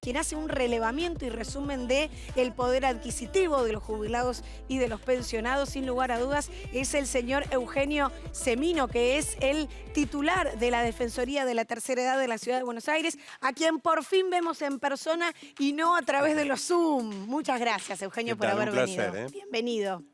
quien hace un relevamiento y resumen de el poder adquisitivo de los jubilados y de los pensionados, sin lugar a dudas, es el señor Eugenio Semino, que es el titular de la Defensoría de la Tercera Edad de la Ciudad de Buenos Aires, a quien por fin vemos en persona y no a través de los Zoom. Muchas gracias, Eugenio, por haber venido. Bienvenido.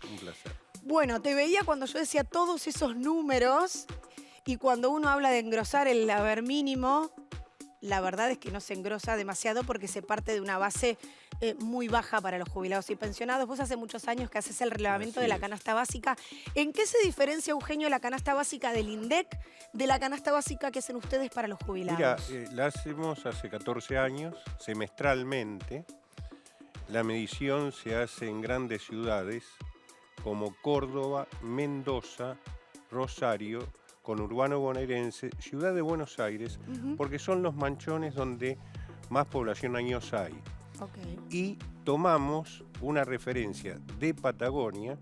Un placer. Bueno, te veía cuando yo decía todos esos números y cuando uno habla de engrosar el haber mínimo, la verdad es que no se engrosa demasiado porque se parte de una base muy baja para los jubilados y pensionados. Vos hace muchos años que haces el relevamiento de la canasta básica. ¿En qué se diferencia, Eugenio, la canasta básica del INDEC de la canasta básica que hacen ustedes para los jubilados? Mira, la hacemos hace 14 años, semestralmente. La medición se hace en grandes ciudades como Córdoba, Mendoza, Rosario, conurbano bonaerense, Ciudad de Buenos Aires, porque son los manchones donde más población añosa hay. Y tomamos una referencia de Patagonia,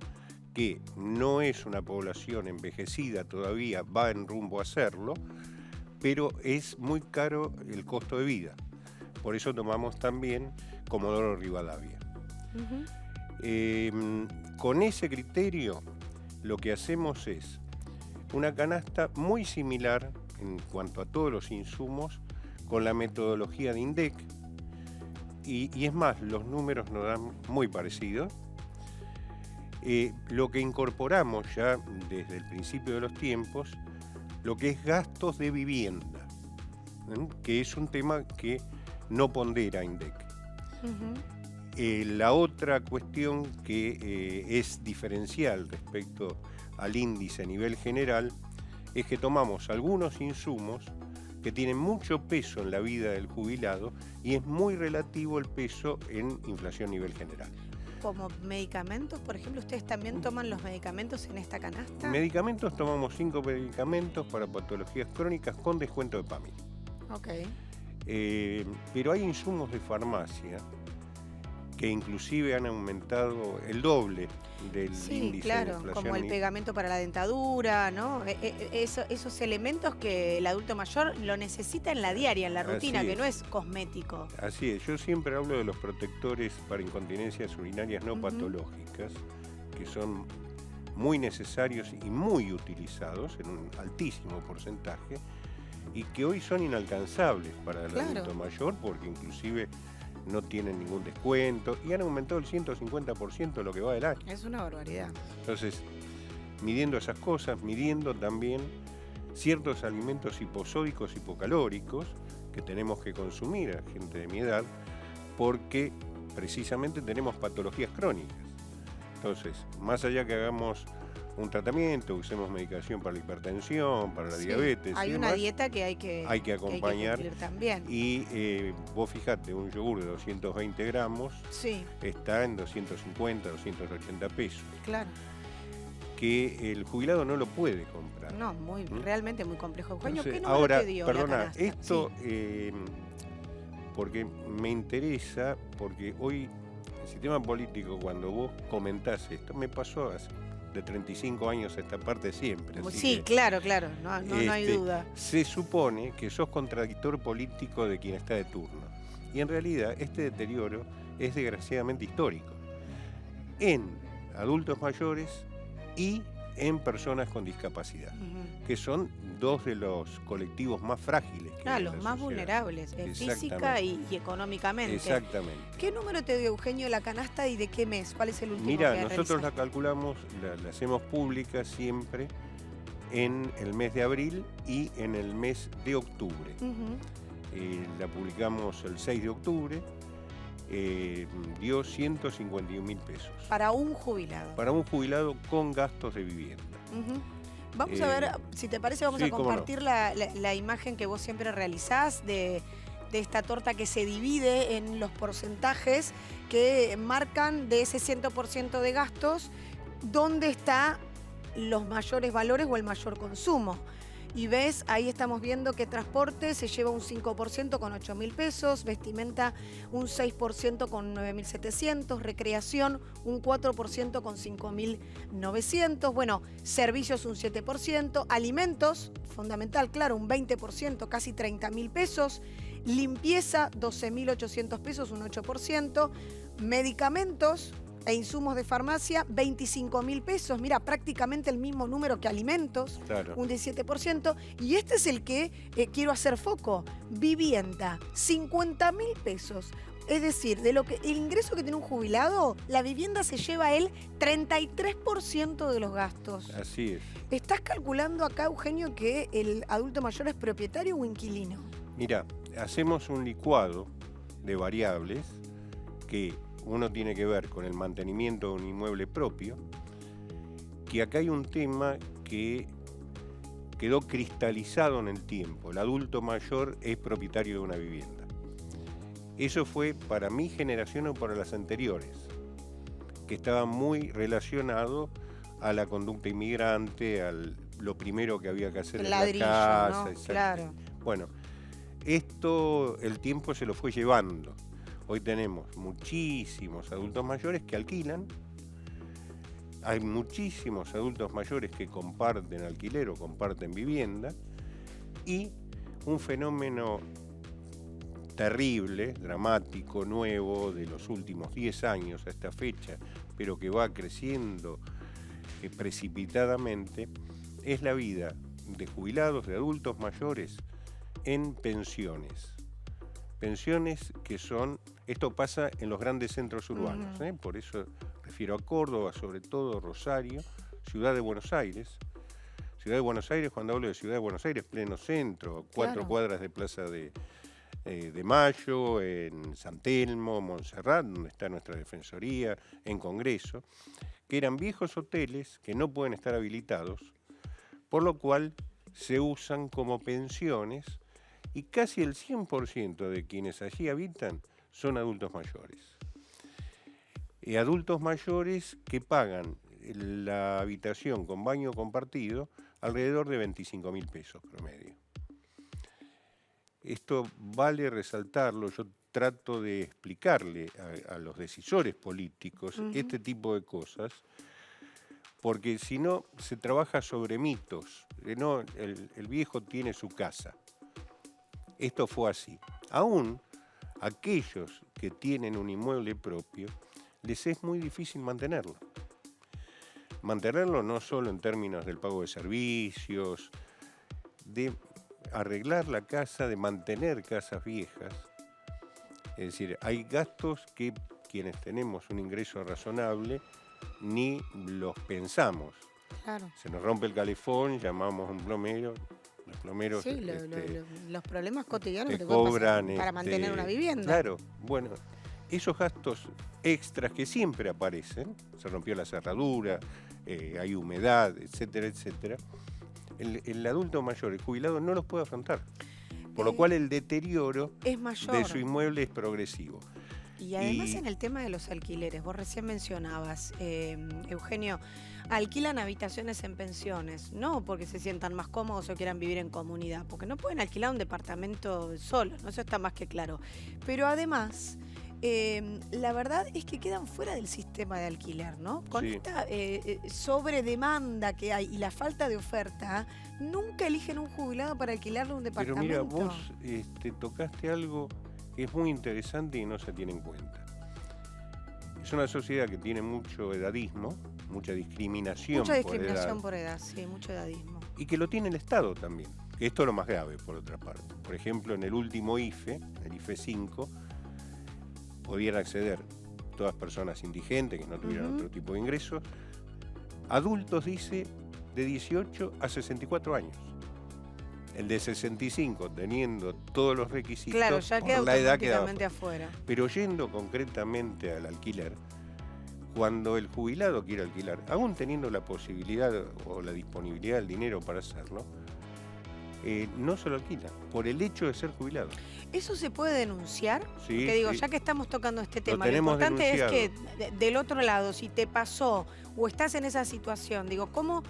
que no es una población envejecida todavía, va en rumbo a serlo, pero es muy caro el costo de vida. Por eso tomamos también Comodoro Rivadavia. Con ese criterio, lo que hacemos es una canasta muy similar en cuanto a todos los insumos con la metodología de INDEC, y es más, los números nos dan muy parecidos. Lo que incorporamos ya desde el principio de los tiempos, lo que es gastos de vivienda, que es un tema que no pondera INDEC. La otra cuestión que es diferencial respecto al índice a nivel general es que tomamos algunos insumos que tienen mucho peso en la vida del jubilado y es muy relativo el peso en inflación a nivel general. ¿Como medicamentos, por ejemplo? ¿Ustedes también toman los medicamentos en esta canasta? Medicamentos, tomamos 5 medicamentos para patologías crónicas con descuento de PAMI. Pero hay insumos de farmacia que inclusive han aumentado el doble del índice de inflación. Como el pegamento para la dentadura, ¿no? Esos elementos que el adulto mayor lo necesita en la diaria, en la rutina, que no es cosmético. Así es, yo siempre hablo de los protectores para incontinencias urinarias no patológicas, que son muy necesarios y muy utilizados en un altísimo porcentaje, y que hoy son inalcanzables para el adulto mayor, porque inclusive no tienen ningún descuento y han aumentado el 150% lo que va del año. Es una barbaridad. Entonces, midiendo esas cosas, midiendo también ciertos alimentos hiposódicos, hipocalóricos, que tenemos que consumir a gente de mi edad, porque precisamente tenemos patologías crónicas. Entonces, más allá que hagamos un tratamiento, usemos medicación para la hipertensión, para la diabetes. Hay una dieta que hay que acompañar. Que también. Y vos fijate, un yogur de 220 gramos está en 250, 280 pesos. Claro. Que el jubilado no lo puede comprar. No, realmente muy complejo. Eugenio, ¿qué número ahora, te dio perdona, la canasta? esto porque me interesa, porque hoy el sistema político, cuando vos comentás esto, me pasó hace de 35 años esta parte siempre. Claro, no hay duda. Se supone que sos contradictor político de quien está de turno. Y en realidad este deterioro es desgraciadamente histórico. En adultos mayores y en personas con discapacidad, que son dos de los colectivos más frágiles. Los más vulnerables, física y económicamente. Exactamente. ¿Qué número te dio, Eugenio, la canasta y de qué mes? ¿Cuál es el último? Mira, nosotros la calculamos, la hacemos pública siempre en el mes de abril y en el mes de octubre. La publicamos el 6 de octubre. Dio 151.000 pesos. Para un jubilado. Para un jubilado con gastos de vivienda. Vamos a ver, si te parece, vamos a compartir la imagen que vos siempre realizás de esta torta que se divide en los porcentajes que marcan de ese 100% de gastos dónde está los mayores valores o el mayor consumo. Y ves, ahí estamos viendo que transporte se lleva un 5% con 8.000 pesos, vestimenta un 6% con 9.700, recreación un 4% con 5.900, bueno, servicios un 7%, alimentos, fundamental, claro, un 20%, casi 30.000 pesos, Limpieza, 12.800 pesos, un 8%. Medicamentos e insumos de farmacia, 25.000 pesos. Mira, prácticamente el mismo número que alimentos, Claro. un 17%. Y este es el que quiero hacer foco. Vivienda, 50.000 pesos. Es decir, de lo que el ingreso que tiene un jubilado, la vivienda se lleva el 33% de los gastos. Así es. ¿Estás calculando acá, Eugenio, que el adulto mayor es propietario o inquilino? Mira, hacemos un licuado de variables que uno tiene que ver con el mantenimiento de un inmueble propio, que acá hay un tema que quedó cristalizado en el tiempo. El adulto mayor es propietario de una vivienda. Eso fue para mi generación o para las anteriores, que estaba muy relacionado a la conducta inmigrante, a lo primero que había que hacer El en ladrillo, la casa. ¿no? Claro. Bueno, esto el tiempo se lo fue llevando. Hoy tenemos muchísimos adultos mayores que alquilan, hay muchísimos adultos mayores que comparten alquiler o comparten vivienda, y un fenómeno terrible, dramático, nuevo, de los últimos 10 años a esta fecha, pero que va creciendo precipitadamente, es la vida de jubilados, de adultos mayores, en pensiones. Pensiones que son, esto pasa en los grandes centros urbanos, por eso refiero a Córdoba, sobre todo Rosario, Ciudad de Buenos Aires. Ciudad de Buenos Aires, cuando hablo de Ciudad de Buenos Aires, pleno centro, 4 cuadras de Plaza de Mayo, en San Telmo, Montserrat, donde está nuestra Defensoría, en Congreso, que eran viejos hoteles que no pueden estar habilitados, por lo cual se usan como pensiones, y casi el 100% de quienes allí habitan son adultos mayores. Adultos mayores que pagan la habitación con baño compartido alrededor de 25.000 pesos promedio. Esto vale resaltarlo, yo trato de explicarle a los decisores políticos este tipo de cosas, porque si no se trabaja sobre mitos. No, el viejo tiene su casa. Esto fue así. Aún aquellos que tienen un inmueble propio, les es muy difícil mantenerlo. Mantenerlo no solo en términos del pago de servicios, de arreglar la casa, de mantener casas viejas. Es decir, hay gastos que quienes tenemos un ingreso razonable ni los pensamos. Claro. Se nos rompe el calefón, llamamos a un plomero. Los plomeros sí, los problemas cotidianos que te cobran pasar para mantener una vivienda. Claro, bueno, esos gastos extras que siempre aparecen, se rompió la cerradura, hay humedad, etcétera, etcétera, el adulto mayor, el jubilado, no los puede afrontar. Por lo cual el deterioro es mayor de su inmueble es progresivo. Y además en el tema de los alquileres, vos recién mencionabas, Eugenio, alquilan habitaciones en pensiones, no porque se sientan más cómodos o quieran vivir en comunidad, porque no pueden alquilar un departamento solos, ¿no? Eso está más que claro. Pero además, la verdad es que quedan fuera del sistema de alquiler, ¿no? Con esta sobredemanda que hay y la falta de oferta, nunca eligen un jubilado para alquilarle un departamento. Pero mira, vos tocaste algo que es muy interesante y no se tiene en cuenta. Es una sociedad que tiene mucho edadismo, mucha discriminación, por edad, sí, mucho edadismo. Y que lo tiene el Estado también, que esto es lo más grave, por otra parte. Por ejemplo, en el último IFE, el IFE 5, podían acceder todas personas indigentes que no tuvieran otro tipo de ingresos, adultos, dice, de 18 a 64 años. El de 65, teniendo todos los requisitos, claro, ya por queda la edad automáticamente afuera. Pero yendo concretamente al alquiler, cuando el jubilado quiere alquilar, aún teniendo la posibilidad o la disponibilidad del dinero para hacerlo, no se lo alquila, por el hecho de ser jubilado. ¿Eso se puede denunciar? Sí, porque digo, sí. Ya que estamos tocando este tema, lo importante denunciado. Es que del otro lado, si te pasó o estás en esa situación, digo, ¿cómo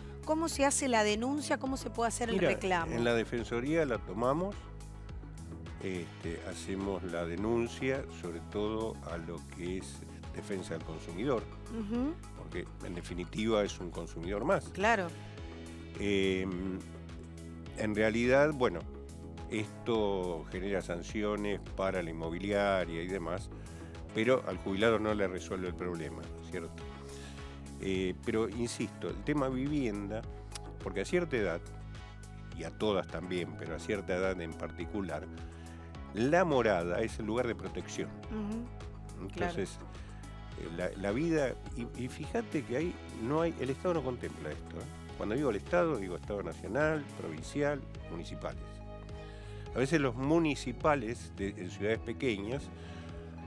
se hace la denuncia? ¿Cómo se puede hacer el reclamo? En la Defensoría la tomamos, hacemos la denuncia, sobre todo a lo que es defensa del consumidor, porque en definitiva es un consumidor más. Claro. En realidad, bueno, Esto genera sanciones para la inmobiliaria y demás, pero al jubilado no le resuelve el problema, ¿cierto? Pero insisto, el tema vivienda, porque a cierta edad, y a todas también, pero a cierta edad en particular, la morada es el lugar de protección. Entonces, la vida, y fíjate que el Estado no contempla esto. Cuando digo el Estado, digo Estado nacional, provincial, municipales. A veces los municipales en ciudades pequeñas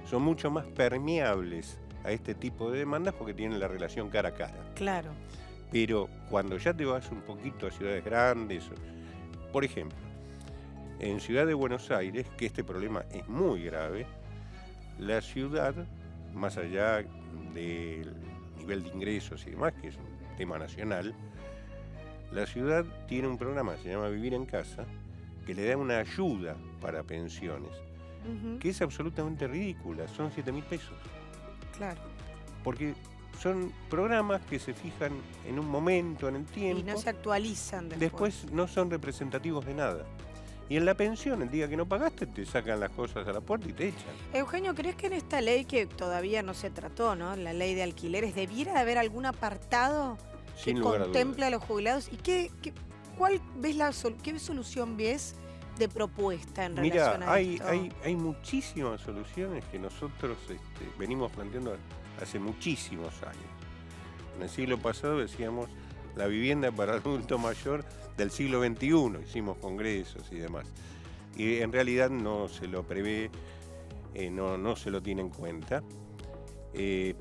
son mucho más permeables a este tipo de demandas porque tienen la relación cara a cara. Claro. Pero cuando ya te vas un poquito a ciudades grandes, por ejemplo, en Ciudad de Buenos Aires, que este problema es muy grave, la ciudad, más allá del nivel de ingresos y demás, que es un tema nacional, la ciudad tiene un programa que se llama Vivir en Casa, que le da una ayuda para pensiones, que es absolutamente ridícula, son 7.000 pesos. Claro. Porque son programas que se fijan en un momento, en el tiempo. Y no se actualizan después. Después no son representativos de nada. Y en la pensión, el día que no pagaste, te sacan las cosas a la puerta y te echan. Eugenio, ¿crees que en esta ley que todavía no se trató, ¿no? La ley de alquileres, debiera de haber algún apartado que contemple a los jubilados? ¿Y cuál ves qué solución ves de propuesta en relación a esto? Hay muchísimas soluciones que nosotros venimos planteando hace muchísimos años. En el siglo pasado decíamos la vivienda para adulto mayor del siglo XXI, hicimos congresos y demás. Y en realidad no se lo prevé, no se lo tiene en cuenta,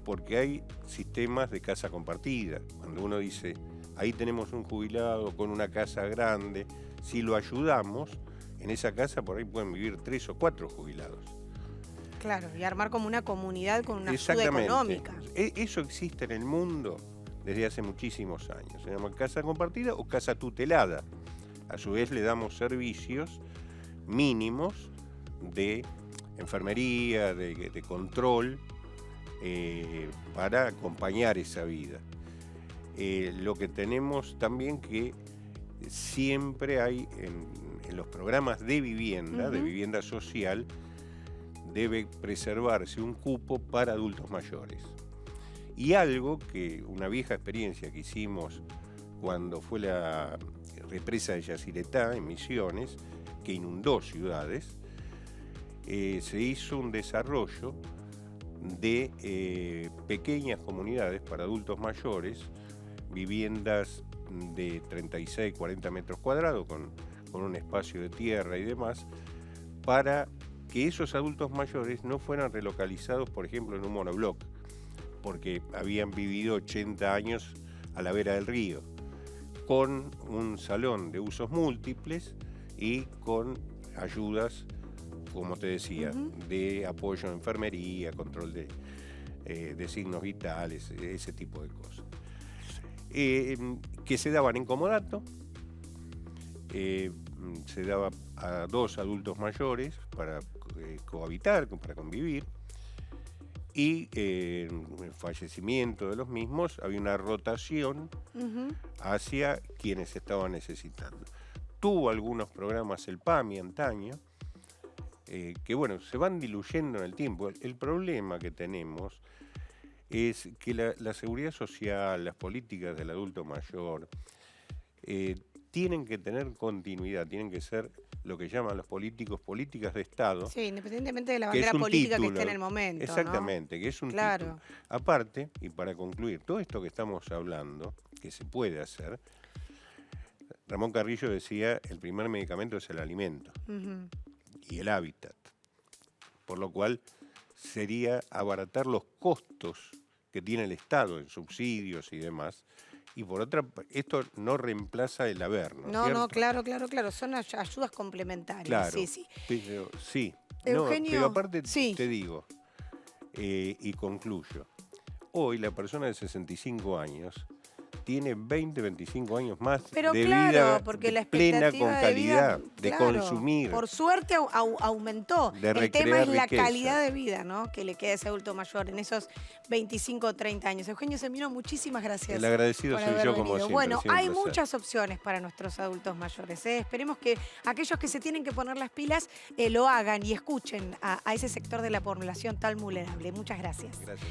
porque hay sistemas de casa compartida. Cuando uno dice, ahí tenemos un jubilado con una casa grande, si lo ayudamos, en esa casa por ahí pueden vivir 3 o 4 jubilados. Claro, y armar como una comunidad con una ayuda económica. Eso existe en el mundo desde hace muchísimos años. Se llama casa compartida o casa tutelada. A su vez le damos servicios mínimos de enfermería, de control, para acompañar esa vida. Lo que tenemos también que siempre hay en los programas de vivienda, de vivienda social, debe preservarse un cupo para adultos mayores. Y algo que, una vieja experiencia que hicimos cuando fue la represa de Yacyretá en Misiones, que inundó ciudades, se hizo un desarrollo de pequeñas comunidades para adultos mayores, viviendas de 36, 40 metros cuadrados con un espacio de tierra y demás, para que esos adultos mayores no fueran relocalizados, por ejemplo, en un monobloc, porque habían vivido 80 años a la vera del río, con un salón de usos múltiples y con ayudas, como te decía, de apoyo en enfermería, control de signos vitales, ese tipo de cosas. Que se daban en comodato, se daba a 2 adultos mayores para cohabitar, para convivir, y en el fallecimiento de los mismos había una rotación hacia quienes estaban necesitando. Tuvo algunos programas el PAMI antaño, que bueno, se van diluyendo en el tiempo. El problema que tenemos es que la seguridad social, las políticas del adulto mayor, tienen que tener continuidad, tienen que ser lo que llaman los políticos políticas de Estado. Sí, independientemente de la bandera política que esté en el momento. Exactamente, ¿no? Que es un título. Aparte, y para concluir, todo esto que estamos hablando, que se puede hacer, Ramón Carrillo decía, el primer medicamento es el alimento y el hábitat, por lo cual sería abaratar los costos que tiene el Estado en subsidios y demás. Y por otra, esto no reemplaza el haber, ¿no? No, claro, son ayudas complementarias. Claro, sí. Pero sí. Eugenio, pero aparte te digo, y concluyo, hoy la persona de 65 años tiene 20, 25 años más Pero de claro, vida porque la plena, expectativa con de calidad, vida, de claro, consumir. por suerte aumentó. De El tema recrear es la riqueza. calidad de vida, ¿no?, que le queda a ese adulto mayor en esos 25 o 30 años. Eugenio Semino, muchísimas gracias. El agradecido por soy haber yo, como venido. siempre. Bueno, siempre hay un placer. muchas opciones para nuestros adultos mayores, ¿eh? Esperemos que aquellos que se tienen que poner las pilas lo hagan y escuchen a ese sector de la población tan vulnerable. Muchas gracias. Gracias.